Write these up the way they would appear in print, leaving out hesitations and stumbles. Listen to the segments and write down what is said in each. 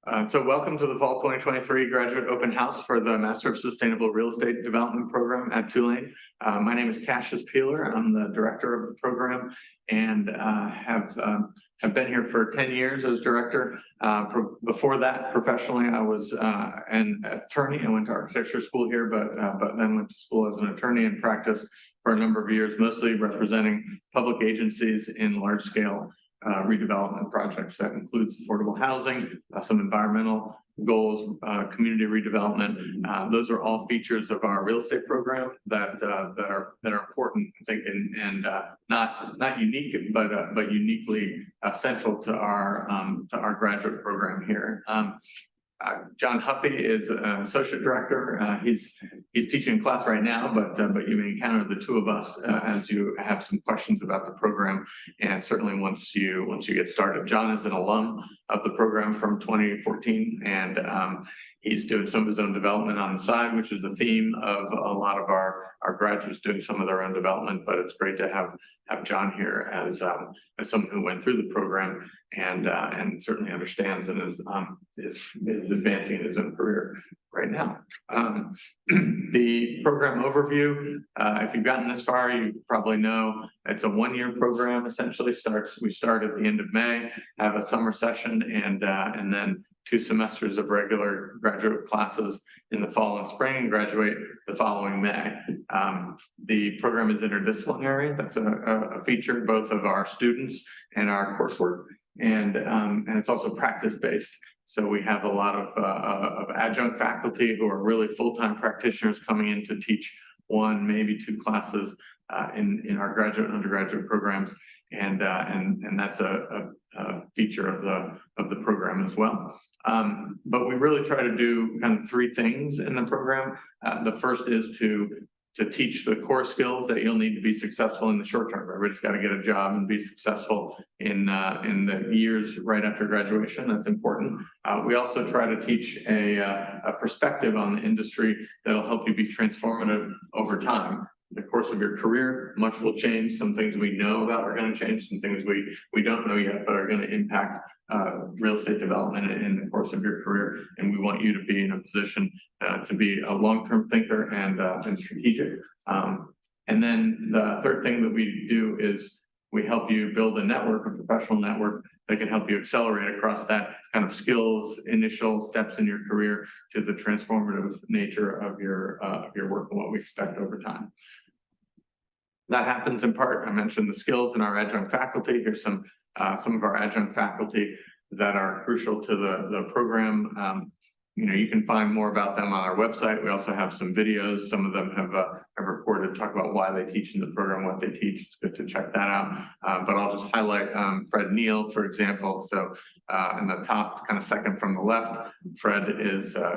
So welcome to the Fall 2023 Graduate Open House for the Master of Sustainable Real Estate Development Program at Tulane. My name is Casius Pealer. I'm the director of the program and have been here for 10 years as director. Before that, professionally, I was an attorney. I went to architecture school here, but then went to school as an attorney and practiced for a number of years, mostly representing public agencies in large-scale redevelopment projects. That includes affordable housing, some environmental goals, community redevelopment. Those are all features of our real estate program that are important, I think, and not unique, but uniquely central to our graduate program here. John Huppy is an associate director. He's teaching class right now, but you may encounter the two of us as you have some questions about the program, and certainly once you get started. John is an alum of the program from 2014, and he's doing some of his own development on the side, which is the theme of a lot of our graduates doing some of their own development. But it's great to have John here as someone who went through the program and certainly understands and is advancing in his own career right now. The program overview, if you've gotten this far, you probably know it's a one-year program. Essentially, we start at the end of May, have a summer session, and then 2 semesters of regular graduate classes in the fall and spring, and graduate the following May. The program is interdisciplinary. That's a feature both of our students and our coursework, and it's also practice-based. So we have a lot of adjunct faculty who are really full-time practitioners coming in to teach 1, maybe 2 classes in our graduate and undergraduate programs, and that's a feature of the program as well. But we really try to do kind of 3 things in the program. The first is to teach the core skills that you'll need to be successful in the short term. Everybody's got to get a job and be successful in the years right after graduation. That's important. We also try to teach a perspective on the industry that'll help you be transformative over time. The course of your career, much will change. Some things we know about are going to change. Some things we don't know yet, but are going to impact real estate development in the course of your career. And we want you to be in a position to be a long-term thinker and strategic. And then the third thing that we do is we help you build a network, a professional network that can help you accelerate across that kind of skills, initial steps in your career to the transformative nature of your work and what we expect over time. That happens in part, I mentioned the skills in our adjunct faculty. Here's some of our adjunct faculty that are crucial to the program. You can find more about them on our website. We also have some videos. Some of them have recorded, talk about why they teach in the program, what they teach. It's good to check that out. But I'll just highlight Fred Neal, for example. So in the top, kind of second from the left, Fred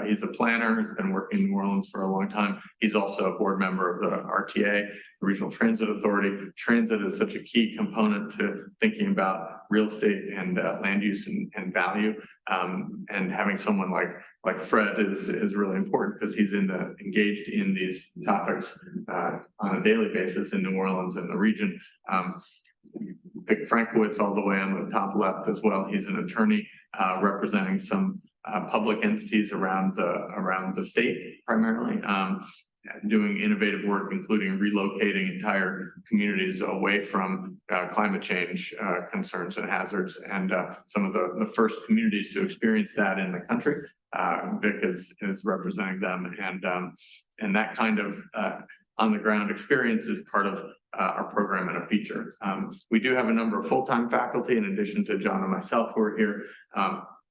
he's a planner. He's been working in New Orleans for a long time. He's also a board member of the RTA, the Regional Transit Authority. Transit is such a key component to thinking about real estate and land use and value. And having someone like Fred is really important because he's engaged in these topics on a daily basis in New Orleans and the region. Pick Frankowitz all the way on the top left as well. He's an attorney representing some public entities around the state primarily. Doing innovative work, including relocating entire communities away from climate change concerns and hazards, and some of the first communities to experience that in the country. Vic is representing them, and that kind of on-the-ground experience is part of our program and a feature. We do have a number of full-time faculty in addition to John and myself who are here.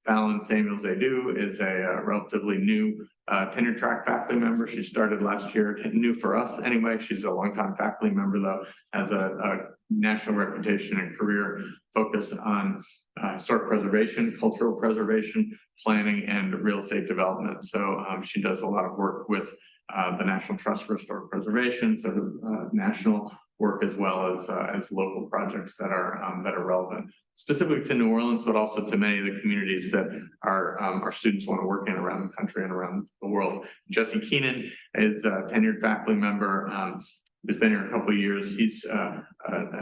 Fallon Samuels-Adu is a relatively new tenure track faculty member. She started last year, new for us anyway. She's a longtime faculty member though, has a national reputation and career focused on historic preservation, cultural preservation, planning, and real estate development. So she does a lot of work with the National Trust for Historic Preservation, sort of national work as well as local projects that are relevant specifically to New Orleans, but also to many of the communities that our students want to work in around the country and around the world. Jesse Keenan is a tenured faculty member. who's been here a couple of years. He's a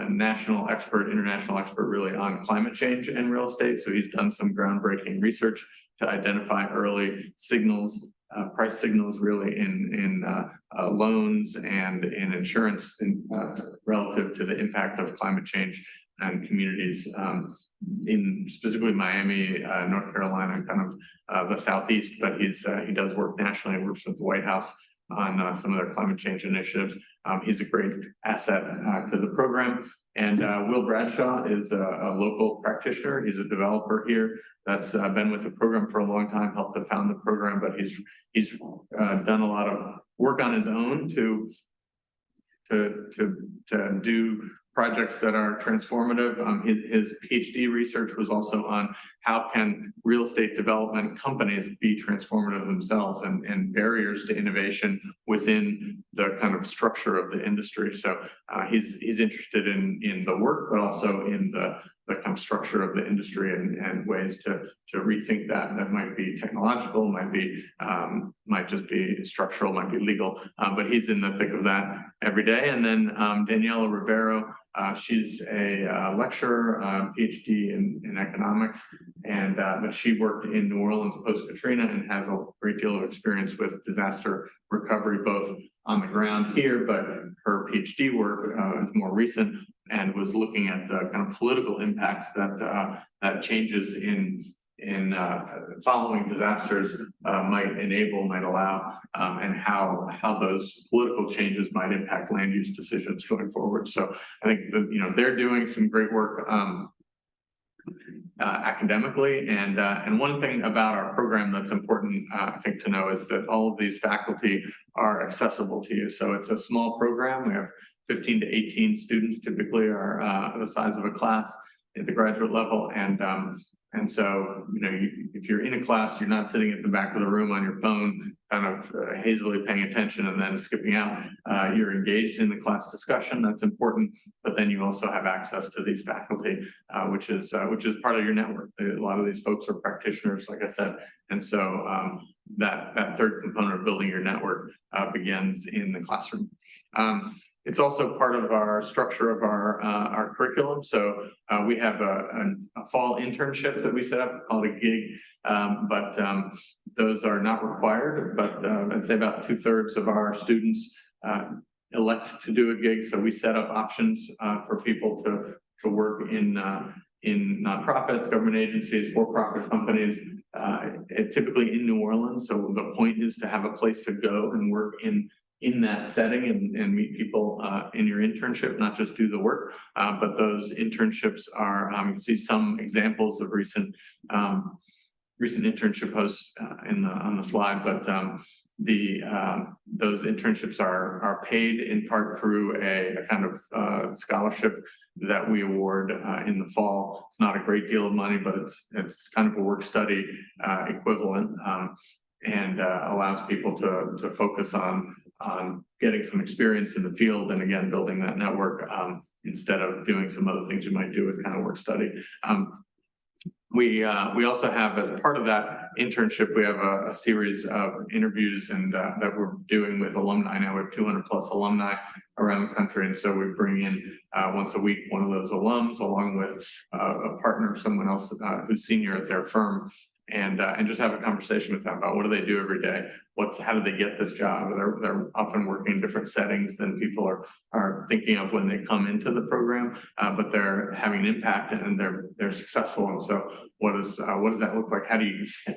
national expert, international expert really on climate change and real estate. So he's done some groundbreaking research to identify early signals, price signals really in loans and in insurance relative to the impact of climate change and communities in specifically Miami, North Carolina, kind of the Southeast, but he does work nationally and works with the White House on some of their climate change initiatives. He's a great asset to the program. And Will Bradshaw is a local practitioner. He's a developer here that's been with the program for a long time, helped to found the program, but he's done a lot of work on his own to do projects that are transformative. His PhD research was also on how can real estate development companies be transformative themselves and barriers to innovation within the kind of structure of the industry. So he's interested in the work, but also in the kind of structure of the industry and ways to rethink that might be technological, might just be structural, might be legal, but he's in the thick of that every day. And then Daniela Rivero, she's a lecturer, PhD in economics, and but she worked in New Orleans post-Katrina and has a great deal of experience with disaster recovery, both on the ground here, but her PhD work is more recent and was looking at the kind of political impacts that changes in following disasters might allow, and how those political changes might impact land use decisions going forward. So I think that they're doing some great work academically, and one thing about our program that's important, I think, to know is that all of these faculty are accessible to you. So it's a small program. We have 15 to 18 students typically are the size of a class at the graduate level, and so if you're in a class, you're not sitting at the back of the room on your phone, kind of hazily paying attention and then skipping out. You're engaged in the class discussion. That's important, but then you also have access to these faculty, which is part of your network. A lot of these folks are practitioners, like I said, and so that third component of building your network begins in the classroom. It's also part of our structure of our curriculum. So we have a fall internship that we set up called a gig, but those are not required. But I'd say about 2/3 of our students elect to do a gig. So we set up options for people to work in nonprofits, government agencies, for-profit companies, typically in New Orleans. So the point is to have a place to go and work in that setting and meet people in your internship, not just do the work, but those internships are, you can see some examples of recent internship posts on the slide, but those internships are paid in part through a kind of scholarship that we award in the fall. It's not a great deal of money, but it's kind of a work study equivalent, and allows people to focus on getting some experience in the field and again building that network instead of doing some other things you might do with kind of work study. We also have, as part of that internship, we have a series of interviews and that we're doing with alumni. Now we have 200+ alumni around the country, and so we bring in once a week one of those alums along with a partner, someone else who's senior at their firm, and just have a conversation with them about what do they do every day, how do they get this job. They're often working in different settings than people are thinking of when they come into the program, but they're having an impact and they're successful. And so what does that look like?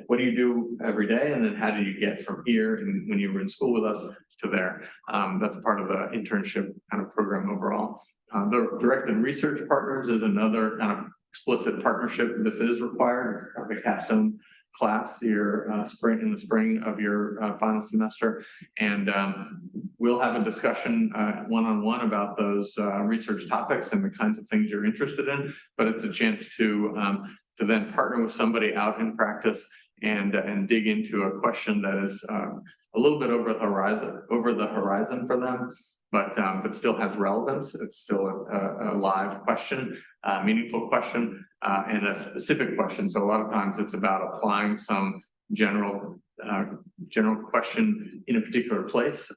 What do you do every day, and then how do you get from here and when you were in school with us to there? That's part of the internship kind of program overall. The directed research partners is another kind of explicit partnership. This is required as the capstone class in the spring of your final semester, and we'll have a discussion one-on-one about those research topics and the kinds of things you're interested in. But it's a chance to then partner with somebody out in practice and dig into a question that is a little bit over the horizon for them, but still has relevance. It's still a live question, meaningful question, and a specific question. So a lot of times it's about applying some general general question in a particular place,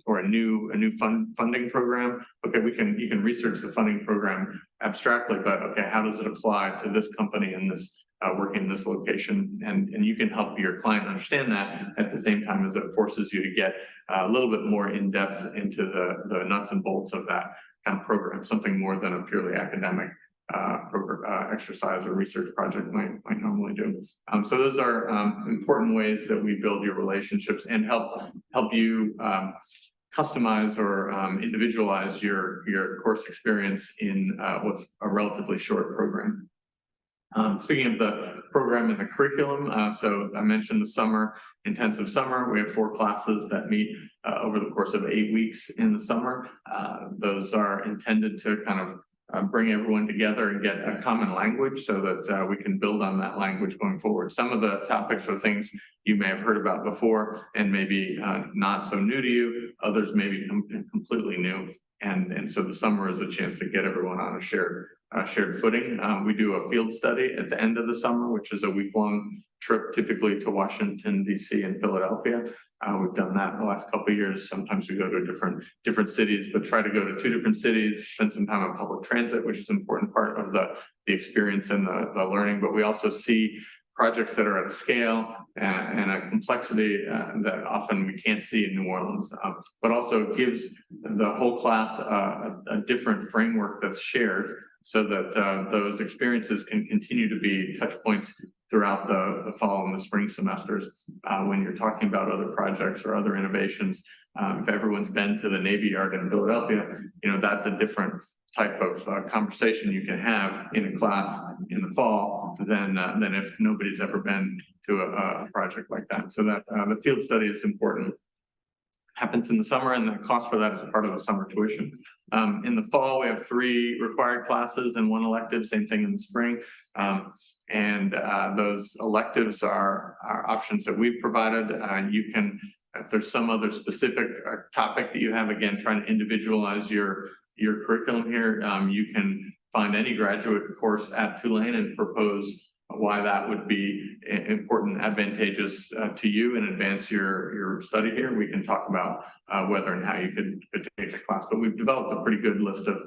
or a new funding program. Okay, you can research the funding program abstractly, but okay, how does it apply to this company and this working in this location? And you can help your client understand that at the same time as it forces you to get a little bit more in depth into the nuts and bolts of that kind of program, something more than a purely academic exercise or research project might normally do. So those are important ways that we build your relationships and help you customize or individualize your course experience in what's a relatively short program. Speaking of the program and the curriculum, so I mentioned the summer, intensive summer. We have 4 classes that meet over the course of 8 weeks in the summer. Those are intended to kind of bring everyone together and get a common language so that we can build on that language going forward. Some of the topics are things you may have heard about before and maybe not so new to you. Others may be completely new. And so the summer is a chance to get everyone on a shared footing. We do a field study at the end of the summer, which is a week-long trip, typically to Washington, D.C. and Philadelphia. We've done that in the last couple of years. Sometimes we go to different cities, but try to go to 2 different cities, spend some time on public transit, which is an important part of the experience and the learning. But we also see projects that are at a scale and a complexity that often we can't see in New Orleans, but also gives the whole class a different framework that's shared so that those experiences can continue to be touch points throughout the fall and the spring semesters when you're talking about other projects or other innovations. If everyone's been to the Navy Yard in Philadelphia, that's a different type of conversation you can have in a class in the fall than if nobody's ever been to a project like that. So that the field study is important. Happens in the summer, and the cost for that is part of the summer tuition. In the fall, we have 3 required classes and 1 elective, same thing in the spring. Those electives are options that we've provided. You can, if there's some other specific topic that you have, again, trying to individualize your curriculum here, you can find any graduate course at Tulane and propose why that would be important, advantageous to you and advance your study here. We can talk about whether and how you could take the class, but we've developed a pretty good list of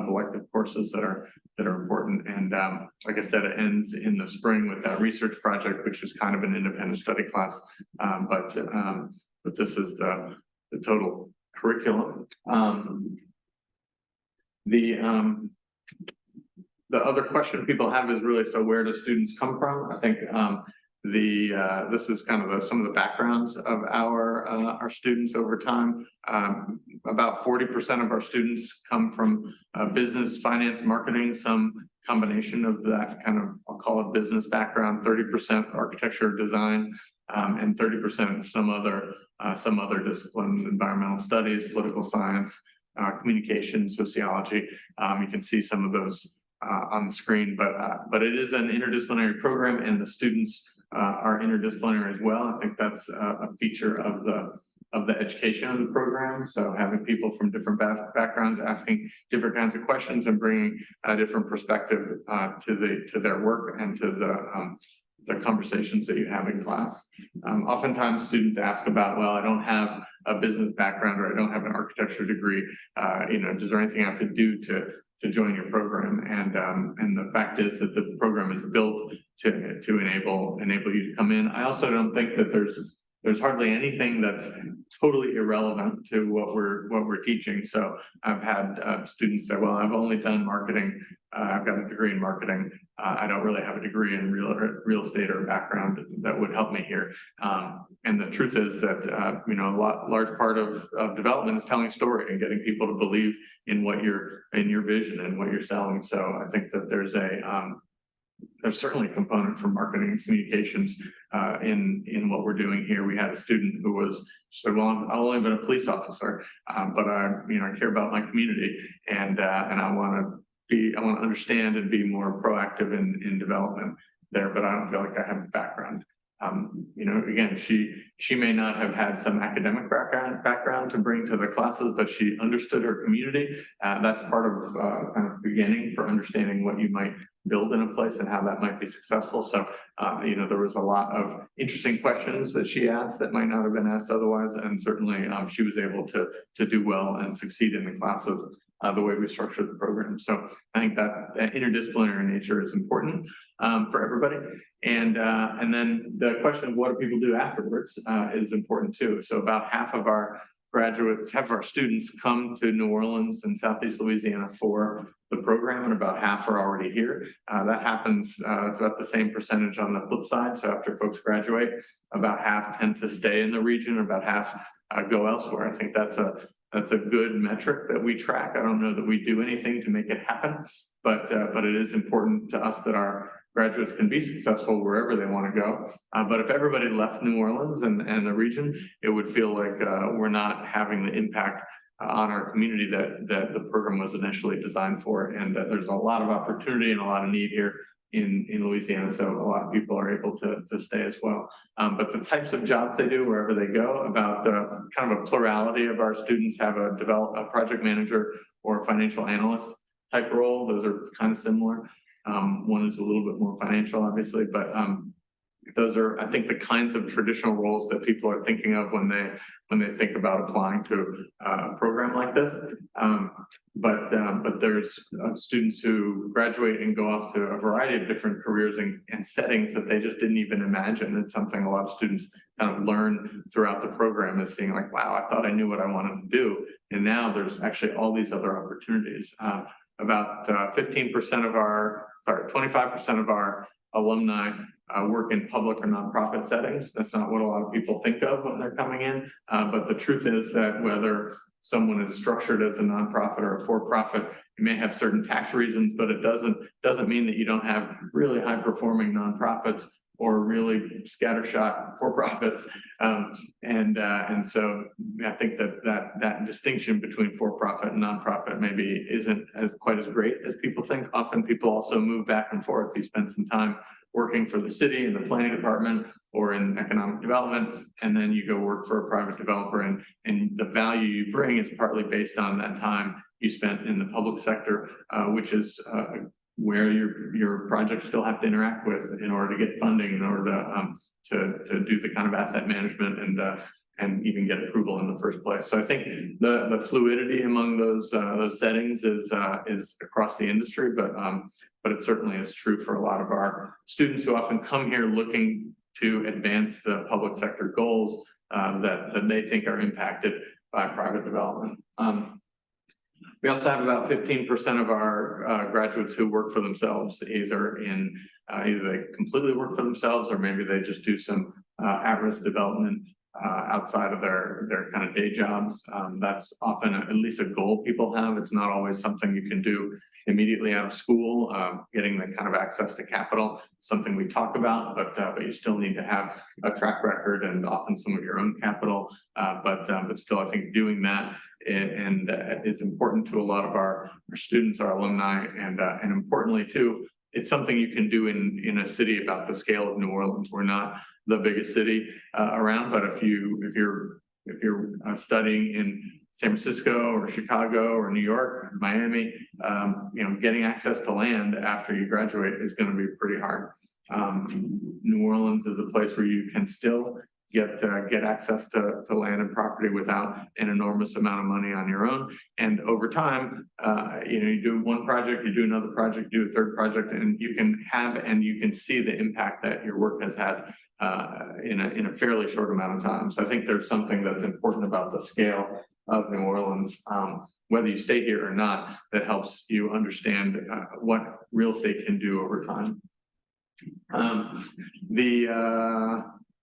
elective courses that are important. And like I said, it ends in the spring with that research project, which is kind of an independent study class. But this is the total curriculum. The other question people have is really, so where do students come from? I think this is kind of some of the backgrounds of our students over time. About 40% of our students come from business, finance, marketing, some combination of that kind of, I'll call it business background, 30% architecture, design, and 30% some other discipline, environmental studies, political science, communication, sociology. You can see some of those on the screen, but it is an interdisciplinary program, and the students are interdisciplinary as well. I think that's a feature of the education of the program. So having people from different backgrounds asking different kinds of questions and bringing a different perspective to their work and to the conversations that you have in class. Oftentimes students ask about, well, I don't have a business background or I don't have an architecture degree. Is there anything I have to do to join your program? And the fact is that the program is built to enable you to come in. I also don't think that there's hardly anything that's totally irrelevant to what we're teaching. So I've had students say, well, I've only done marketing. I've got a degree in marketing. I don't really have a degree in real estate or background that would help me here. And the truth is that a large part of development is telling a story and getting people to believe in your vision and what you're selling. So I think that there's certainly a component for marketing and communications in what we're doing here. We had a student who said, well, I've only been a police officer, but I care about my community, and I want to understand and be more proactive in development there, but I don't feel like I have a background. Again, she may not have had some academic background to bring to the classes, but she understood her community. That's part of kind of beginning for understanding what you might build in a place and how that might be successful. So, there was a lot of interesting questions that she asked that might not have been asked otherwise. And certainly she was able to do well and succeed in the classes the way we structured the program. So I think that interdisciplinary nature is important for everybody. And then the question of what do people do afterwards is important too. So about half of our students come to New Orleans and Southeast Louisiana for the program, and about half are already here. That happens, it's about the same percentage on the flip side. So after folks graduate, about half tend to stay in the region, about half go elsewhere. I think that's a good metric that we track. I don't know that we do anything to make it happen, but it is important to us that our graduates can be successful wherever they want to go. But if everybody left New Orleans and the region, it would feel like we're not having the impact on our community that the program was initially designed for. And there's a lot of opportunity and a lot of need here in Louisiana, so a lot of people are able to stay as well. But the types of jobs they do wherever they go, about kind of a plurality of our students have a project manager or a financial analyst type role. Those are kind of similar. One is a little bit more financial, obviously, but those are, I think, the kinds of traditional roles that people are thinking of when they think about applying to a program like this. But there's students who graduate and go off to a variety of different careers and settings that they just didn't even imagine. It's something a lot of students kind of learn throughout the program, is seeing like, wow, I thought I knew what I wanted to do, and now there's actually all these other opportunities. About 25% of our alumni work in public or nonprofit settings. That's not what a lot of people think of when they're coming in. But the truth is that whether someone is structured as a nonprofit or a for-profit, you may have certain tax reasons, but it doesn't mean that you don't have really high-performing nonprofits or really scattershot for-profits. And so I think that distinction between for-profit and nonprofit maybe isn't quite as great as people think. Often people also move back and forth. You spend some time working for the city in the planning department or in economic development, and then you go work for a private developer, and the value you bring is partly based on that time you spent in the public sector, which is where your projects still have to interact with in order to get funding, in order to do the kind of asset management and even get approval in the first place. So I think the fluidity among those settings is across the industry, but it certainly is true for a lot of our students who often come here looking to advance the public sector goals that they think are impacted by private development. We also have about 15% of our graduates who work for themselves, either they completely work for themselves, or maybe they just do some at-risk development outside of their kind of day jobs. That's often at least a goal people have. It's not always something you can do immediately out of school. Getting the kind of access to capital, something we talk about, but you still need to have a track record and often some of your own capital. But still, I think doing that and is important to a lot of our students, our alumni, and importantly too, it's something you can do in a city about the scale of New Orleans. We're not the biggest city around, but if you're studying in San Francisco or Chicago or New York, Miami, getting access to land after you graduate is going to be pretty hard. New Orleans is a place where you can still get access to land and property without an enormous amount of money on your own. And over time, you do one project, you do another project, you do a third project, and you can see the impact that your work has had in a fairly short amount of time. So I think there's something that's important about the scale of New Orleans, whether you stay here or not, that helps you understand what real estate can do over time.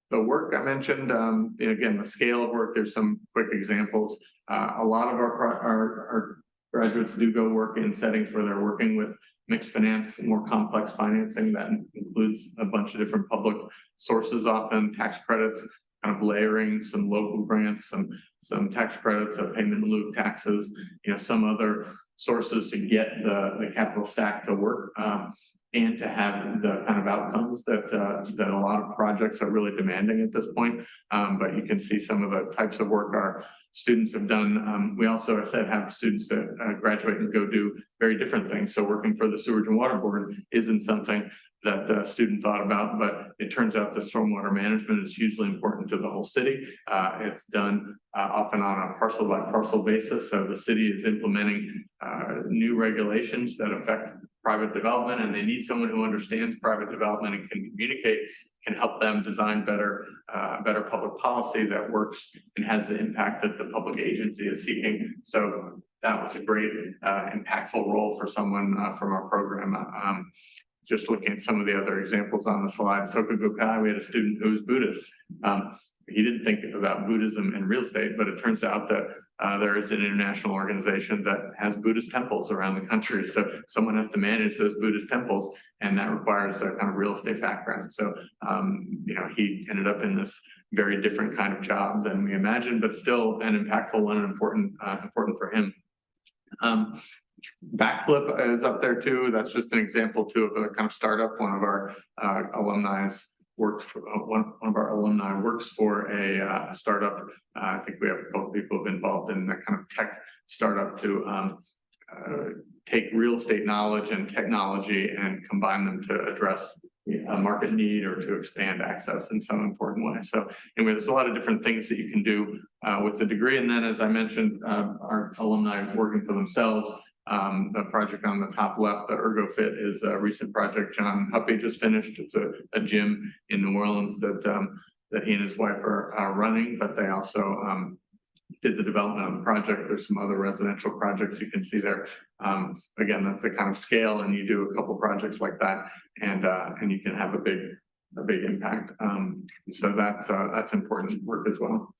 The work I mentioned, again, the scale of work, there's some quick examples. A lot of our graduates do go work in settings where they're working with mixed finance, more complex financing that includes a bunch of different public sources, often tax credits, kind of layering some local grants, some tax credits, of payment in lieu of taxes, some other sources to get the capital stack to work and to have the kind of outcomes that a lot of projects are really demanding at this point. But you can see some of the types of work our students have done. We also, as I said, have students that graduate and go do very different things. So working for the Sewage and Water Board isn't something that the student thought about, but it turns out that stormwater management is hugely important to the whole city. It's done often on a parcel by parcel basis. So the city is implementing new regulations that affect private development, and they need someone who understands private development and can communicate, can help them design better public policy that works and has the impact that the public agency is seeking. So that was a great impactful role for someone from our program. Just looking at some of the other examples on the slide, Sokogokai, we had a student who was Buddhist. He didn't think about Buddhism and real estate, but it turns out that there is an international organization that has Buddhist temples around the country. So someone has to manage those Buddhist temples, and that requires a kind of real estate background. So, you know, he ended up in this very different kind of job than we imagined, but still an impactful one and important for him. Backflip is up there too. That's just an example too of a kind of startup. One of our alumni works for one of our alumni works for a startup. I think we have a couple of people who've been involved in that kind of tech startup to take real estate knowledge and technology and combine them to address a market need or to expand access in some important way. So anyway, there's a lot of different things that you can do with the degree. And then, as I mentioned, our alumni working for themselves. The project on the top left, the ErgoFit, is a recent project John Huppy just finished. It's a gym in New Orleans that he and his wife are running, but they also did the development of the project. There's some other residential projects you can see there. Again, that's the kind of scale, and you do a couple projects like that, and you can have a big impact. So that's important work as well.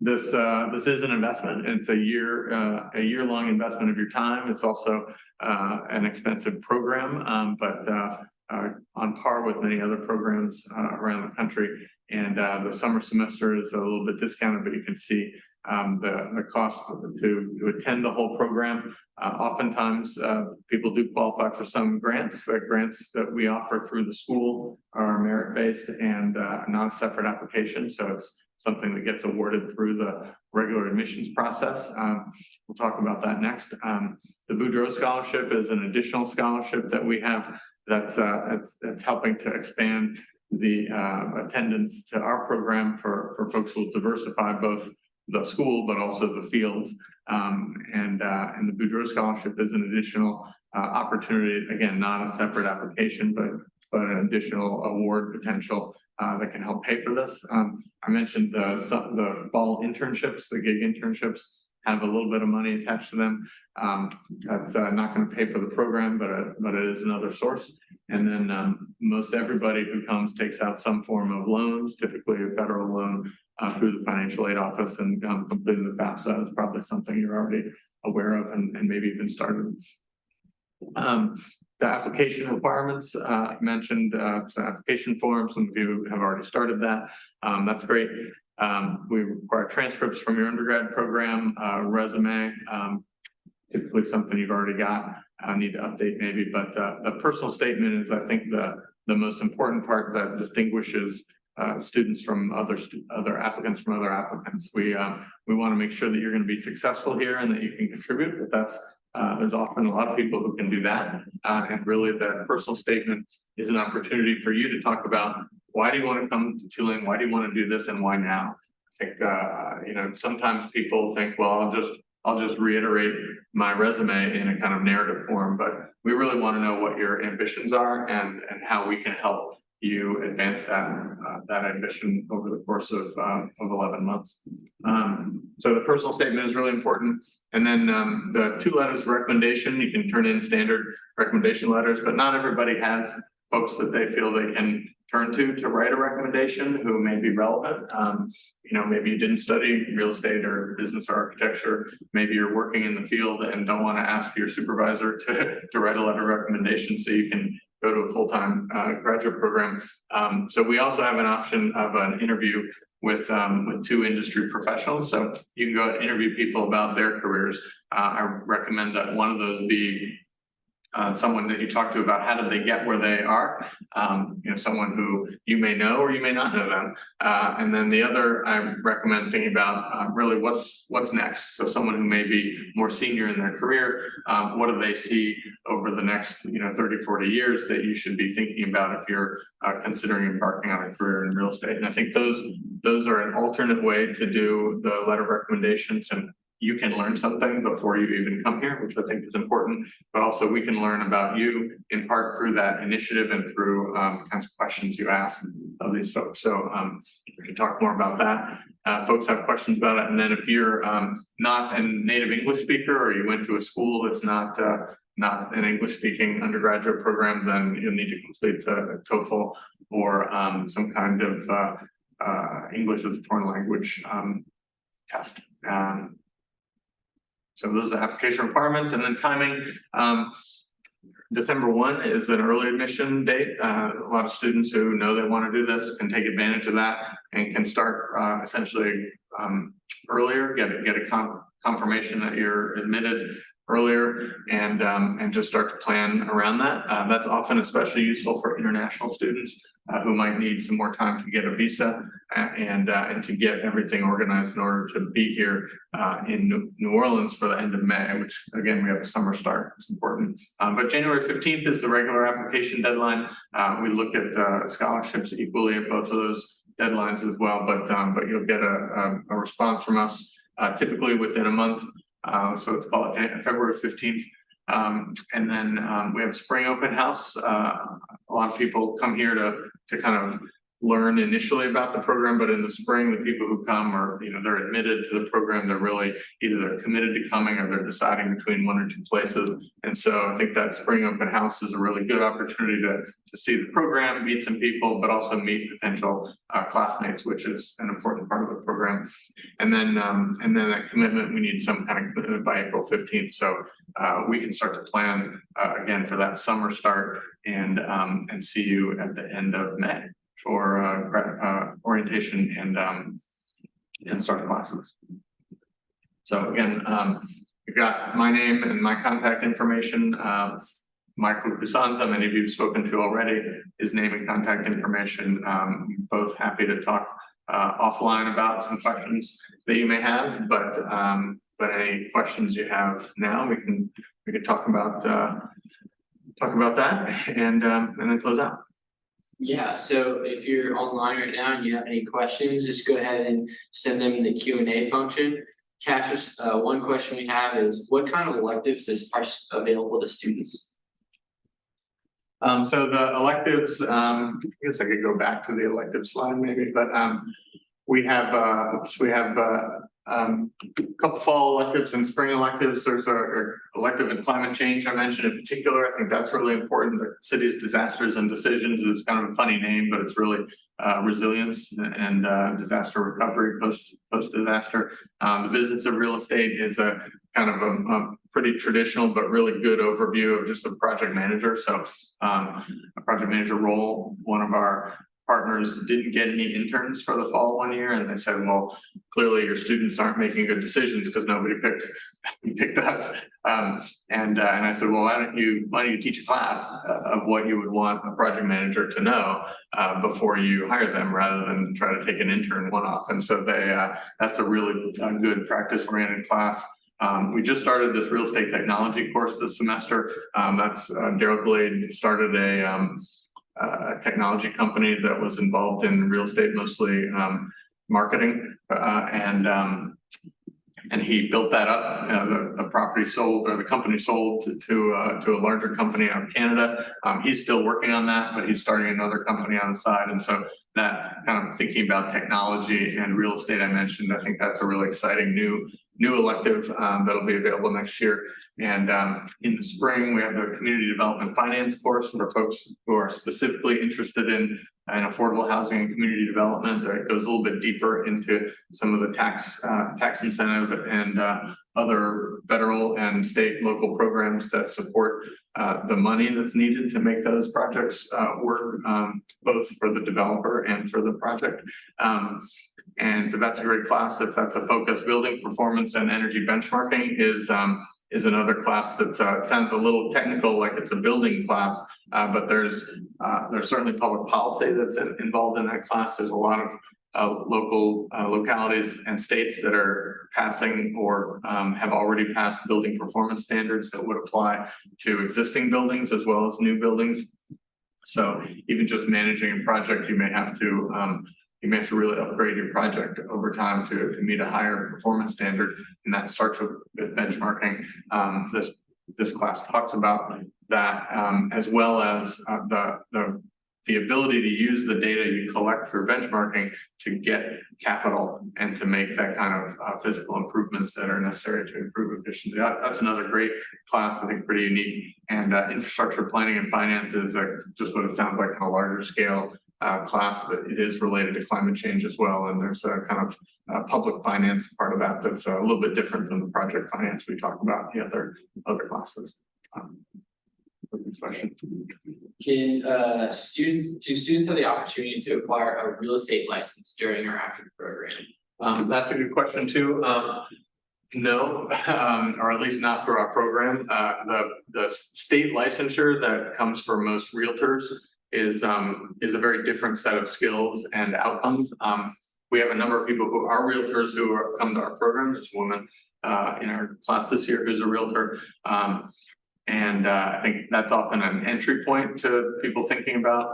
This is an investment, and it's a year-long investment of your time. It's also an expensive program, but on par with many other programs around the country. And the summer semester is a little bit discounted, but you can see the cost to attend the whole program. Oftentimes, people do qualify for some grants. The grants that we offer through the school are merit-based and not a separate application. So it's something that gets awarded through the regular admissions process. We'll talk about that next. The Boudreaux Scholarship is an additional scholarship that we have that's helping to expand the attendance to our program for folks who will diversify both the school but also the fields. And the Boudreaux Scholarship is an additional opportunity, again, not a separate application, but an additional award potential that can help pay for this. I mentioned the fall internships, the gig internships have a little bit of money attached to them. That's not going to pay for the program, but it is another source. And then most everybody who comes takes out some form of loans, typically a federal loan through the financial aid office, and completing the FAFSA is probably something you're already aware of and maybe even started. The application requirements I mentioned, so application forms, some of you have already started that. That's great. We require transcripts from your undergrad program, resume, typically something you've already got. I need to update maybe, but the personal statement is, I think, the most important part that distinguishes students from other applicants from other applicants. We want to make sure that you're going to be successful here and that you can contribute, but that's there's often a lot of people who can do that. And really the personal statement is an opportunity for you to talk about, why do you want to come to Tulane? Why do you want to do this, and why now? I think, you know, sometimes people think, well, I'll just reiterate my resume in a kind of narrative form, but we really want to know what your ambitions are and how we can help you advance that ambition over the course of 11 months. So the personal statement is really important. And then the 2 letters of recommendation, you can turn in standard recommendation letters, but not everybody has folks that they feel they can turn to write a recommendation who may be relevant. You know, maybe you didn't study real estate or business or architecture. Maybe you're working in the field and don't want to ask your supervisor to write a letter of recommendation so you can go to a full-time graduate program. So we also have an option of an interview with 2 industry professionals. So you can go and interview people about their careers. I recommend that one of those be someone that you talk to about how did they get where they are, someone who you may know or you may not know them. And then the other, I recommend thinking about really what's next. So someone who may be more senior in their career, what do they see over the next 30, 40 years that you should be thinking about if you're considering embarking on a career in real estate. And I think those are an alternate way to do the letter of recommendations, and you can learn something before you even come here, which I think is important, but also we can learn about you in part through that initiative and through the kinds of questions you ask of these folks. So we can talk more about that. Folks have questions about it. And then if you're not a native English speaker, or you went to a school that's not an English speaking undergraduate program, then you'll need to complete the TOEFL or some kind of English as a foreign language test. So those are the application requirements, and then timing. December 1 is an early admission date. A lot of students who know they want to do this can take advantage of that and can start essentially earlier, get a confirmation that you're admitted earlier, and just start to plan around that. That's often especially useful for international students who might need some more time to get a visa and to get everything organized in order to be here in New Orleans for the end of May, which again, we have a summer start. It's important. But January 15th is the regular application deadline. We look at scholarships equally at both of those deadlines as well, but you'll get a response from us typically within a month. So it's called February 15th. And then we have a spring open house. A lot of people come here to kind of learn initially about the program, but in the spring, the people who come are, they're admitted to the program. They're really either they're committed to coming or they're deciding between one or two places. And so I think that spring open house is a really good opportunity to see the program, meet some people, but also meet potential classmates, which is an important part of the program. And then that commitment, we need some kind of commitment by April 15th. So we can start to plan again for that summer start and see you at the end of May for orientation and start classes. So again, you've got my name and my contact information. Michael Cusanza, many of you have spoken to already, his name and contact information. Both happy to talk offline about some questions that you may have, but any questions you have now, we can talk about that and then close out. Yeah, so if you're online right now and you have any questions, just go ahead and send them in the Q&A function. Cassius, one question we have is, what kind of electives are available to students? So the electives, I guess I could go back to the elective slide maybe, but we have a couple fall electives and spring electives. There's a elective in climate change I mentioned in particular. I think that's really important. The city's disasters and decisions is kind of a funny name, but it's really resilience and disaster recovery post disaster. The business of real estate is a kind of a pretty traditional but really good overview of just a project manager. So a project manager role. One of our partners didn't get any interns for the fall one year, and they said, well, clearly your students aren't making good decisions because nobody picked us. And I said, well, why don't you teach a class of what you would want a project manager to know before you hire them, rather than try to take an intern one-off. And so that's a really good practice-oriented class. We just started this real estate technology course this semester. That's Daryl Glade started a technology company that was involved in real estate, mostly marketing, and he built that up. The property sold, or the company sold to a larger company out of Canada. He's still working on that, but he's starting another company on the side. And so that kind of thinking about technology and real estate I mentioned, I think that's a really exciting new elective that'll be available next year. And in the spring, we have the community development finance course for folks who are specifically interested in affordable housing and community development. That goes a little bit deeper into some of the tax incentive and other federal and state local programs that support the money that's needed to make those projects work, both for the developer and for the project. And that's a great class if that's a focus. Building performance and energy benchmarking is is another class that's it sounds a little technical, like it's a building class, but there's certainly public policy that's involved in that class. There's a lot of local localities and states that are passing or have already passed building performance standards that would apply to existing buildings as well as new buildings. So even just managing a project, you may have to really upgrade your project over time to meet a higher performance standard, and that starts with benchmarking. This class talks about that, as well as the ability to use the data you collect through benchmarking to get capital and to make that kind of physical improvements that are necessary to improve efficiency. That's another great class, I think pretty unique. And infrastructure planning and finance is just what it sounds like on a larger scale class, but it is related to climate change as well. And there's a kind of public finance part of that that's a little bit different than the project finance we talked about in the other classes. Question. Do students have the opportunity to acquire a real estate license during or after the program? That's a good question too. No, or at least not through our program. The state licensure that comes for most realtors is a very different set of skills and outcomes. We have a number of people who are realtors who come to our program. There's a woman in our class this year who's a realtor. And I think that's often an entry point to people thinking about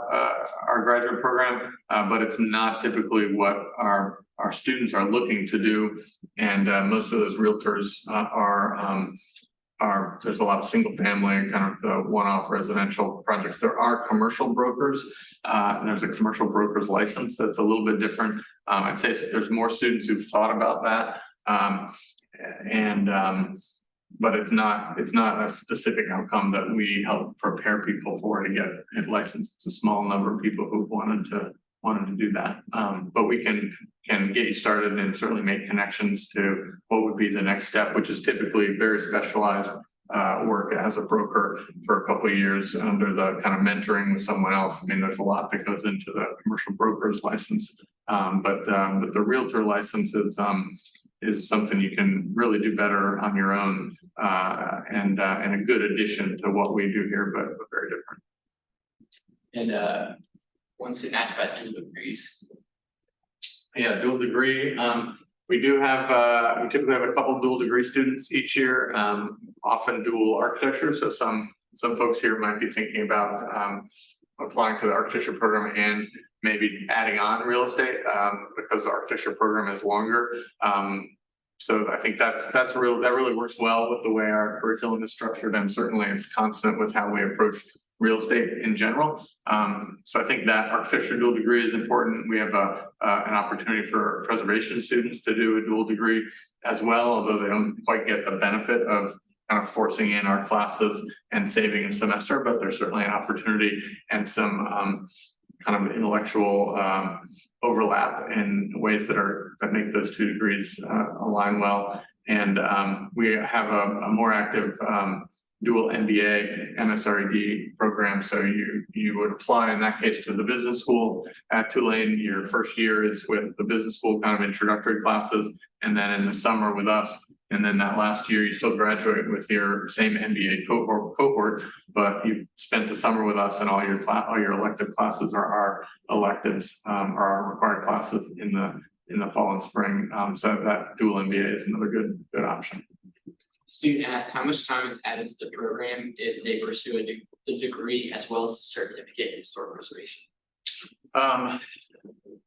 our graduate program, but it's not typically what our students are looking to do. And most of those realtors there's a lot of single family, kind of the one-off residential projects. There are commercial brokers. There's a commercial broker's license that's a little bit different. I'd say there's more students who've thought about that. But it's not a specific outcome that we help prepare people for to get it licensed. It's a small number of people who wanted to do that. But we can get you started and certainly make connections to what would be the next step, which is typically very specialized work as a broker for a couple of years under the kind of mentoring with someone else. I mean, there's a lot that goes into the commercial broker's license, but the realtor license is something you can really do better on your own, and a good addition to what we do here, but very different. And once it asked about dual degrees. Yeah, dual degree. We do have, we typically have a couple dual degree students each year, often dual architecture. So some folks here might be thinking about applying to the architecture program and maybe adding on real estate because the architecture program is longer. So I think that really works well with the way our curriculum is structured, and certainly it's consonant with how we approach real estate in general. So I think that architecture dual degree is important. We have an opportunity for preservation students to do a dual degree as well, although they don't quite get the benefit of kind of forcing in our classes and saving a semester, but there's certainly an opportunity and some kind of intellectual overlap in ways that make those two degrees align well. And we have a more active dual MBA MSRED program. So you would apply in that case to the business school at Tulane. Your first year is with the business school kind of introductory classes, and then in the summer with us. And then that last year, you still graduate with your same MBA cohort, but you spent the summer with us, and all your elective classes are our electives, are our required classes in the fall and spring. So that dual MBA is another good option. Student asked, how much time is added to the program if they pursue the degree as well as a certificate in historic preservation?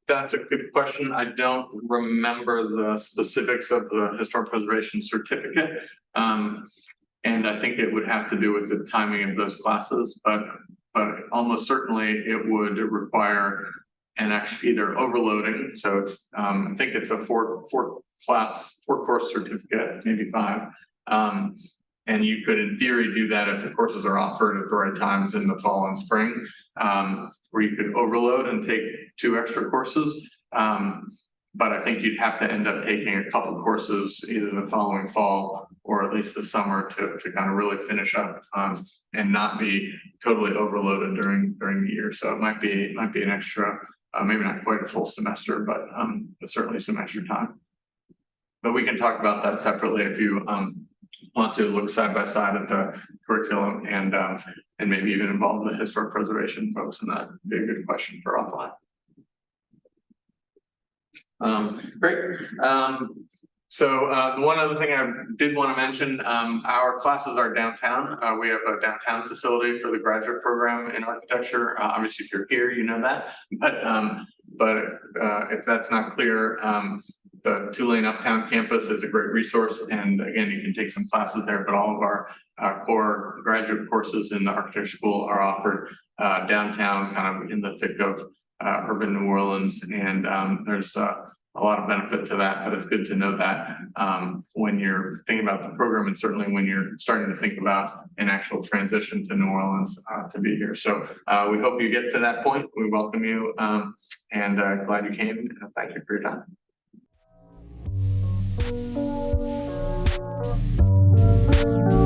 That's a good question. I don't remember the specifics of the historic preservation certificate. And I think it would have to do with the timing of those classes, but almost certainly it would require either overloading. So it's I think it's a four course certificate, maybe 5. And you could, in theory, do that if the courses are offered at the right times in the fall and spring, where you could overload and take 2 extra courses. But I think you'd have to end up taking a couple courses either the following fall or at least the summer to kind of really finish up and not be totally overloaded during the year. So it might be an extra, maybe not quite a full semester, but certainly some extra time. But we can talk about that separately if you want to look side by side at the curriculum and maybe even involve the historic preservation folks, and that'd be a good question for offline. Great. So the one other thing I did want to mention, our classes are downtown. We have a downtown facility for the graduate program in architecture. Obviously, if you're here, you know that. But if that's not clear, the Tulane Uptown campus is a great resource. And again, you can take some classes there, but all of our core graduate courses in the architecture school are offered downtown, kind of in the thick of urban New Orleans. And there's a lot of benefit to that, but it's good to know that when you're thinking about the program, and certainly when you're starting to think about an actual transition to New Orleans to be here. So we hope you get to that point. We welcome you and glad you came. Thank you for your time.